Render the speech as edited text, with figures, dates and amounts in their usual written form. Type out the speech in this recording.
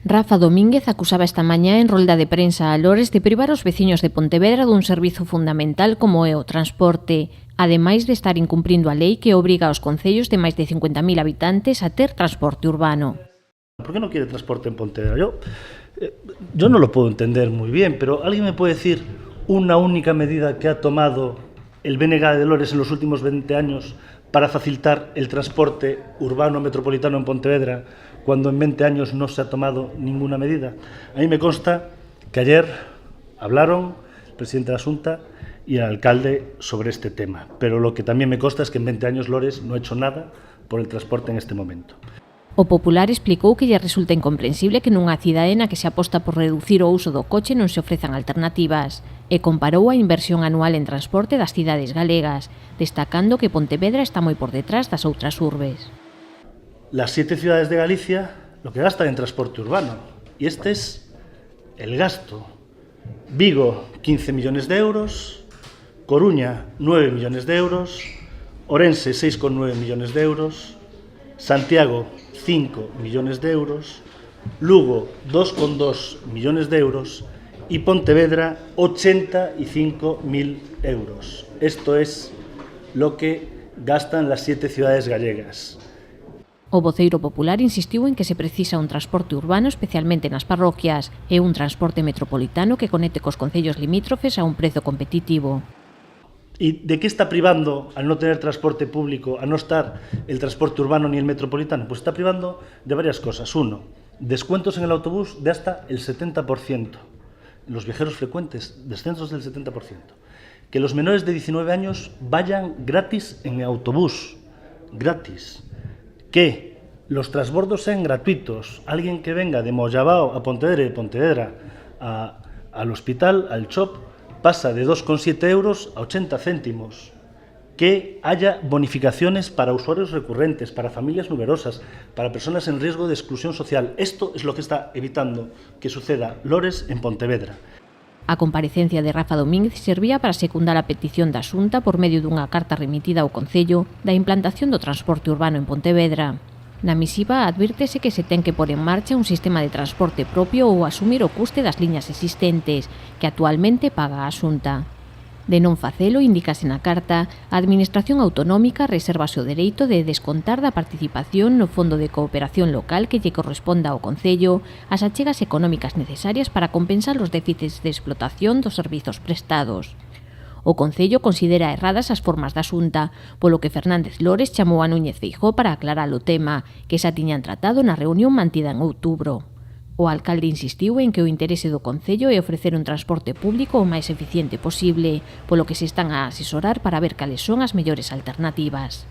Rafa Domínguez acusaba esta mañá en rolda de prensa a Lores de privar os veciños de Pontevedra dun servizo fundamental como é o transporte, ademais de estar incumprindo a lei que obriga aos concellos de máis de 50.000 habitantes a ter transporte urbano. ¿Por qué no quiere transporte en Pontevedra? Yo no lo puedo entender muy bien, pero ¿alguien me puede decir una única medida que ha tomado el BNG de Lores en los últimos 20 años para facilitar el transporte urbano metropolitano en Pontevedra, cuando en 20 años no se ha tomado ninguna medida? A mí me consta que ayer hablaron el presidente de la Xunta y el alcalde sobre este tema, pero lo que también me consta es que en 20 años Lores no ha hecho nada por el transporte en este momento. O Popular explicou que lle resulta incomprensible que nunha cidade na que se aposta por reducir o uso do coche non se ofrezan alternativas e comparou a inversión anual en transporte das cidades galegas, destacando que Pontevedra está moi por detrás das outras urbes. Las 7 ciudades de Galicia lo que gastan en transporte urbano, y este es el gasto. Vigo, 15 millones de euros, Coruña, 9 millones de euros, Orense, 6,9 millones de euros, Santiago, 5 millones de euros, Lugo, 2,2 millones de euros y Pontevedra, 85.000 euros. Esto es lo que gastan las 7 ciudades gallegas. O voceiro popular insistiu en que se precisa un transporte urbano especialmente nas parroquias e un transporte metropolitano que conecte cos concellos limítrofes a un prezo competitivo. ¿Y de qué está privando al no tener transporte público, a no estar el transporte urbano ni el metropolitano? Pues está privando de varias cosas. Uno, descuentos en el autobús de hasta el 70%. Los viajeros frecuentes, descensos del 70%. Que los menores de 19 años vayan gratis en el autobús. Gratis. Que los transbordos sean gratuitos. Alguien que venga de Mollabao a Pontevedra y de Pontevedra al hospital, al CHOP, pasa de 2,7 euros a 80 céntimos. Que haya bonificaciones para usuarios recurrentes, para familias numerosas, para personas en riesgo de exclusión social. Esto es lo que está evitando que suceda Lores en Pontevedra. A comparecencia de Rafa Domínguez servía para secundar a petición da Xunta por medio dunha carta remitida ao Concello da implantación do transporte urbano en Pontevedra. Na misiva advírtese que se ten que pôr en marcha un sistema de transporte propio ou asumir o custe das liñas existentes, que actualmente paga a Xunta. De non facelo, indícase na carta, a Administración Autonómica resérvase o dereito de descontar da participación no Fondo de Cooperación Local que lle corresponda ao Concello as achegas económicas necesarias para compensar os déficits de explotación dos servizos prestados. O Concello considera erradas as formas da Xunta, polo que Fernández Lores chamou a Núñez Feijóo para aclarar o tema, que xa tiñan tratado na reunión mantida en outubro. O alcalde insistiu en que o interese do Concello é ofrecer un transporte público o máis eficiente posible, polo que se están a asesorar para ver cales son as mellores alternativas.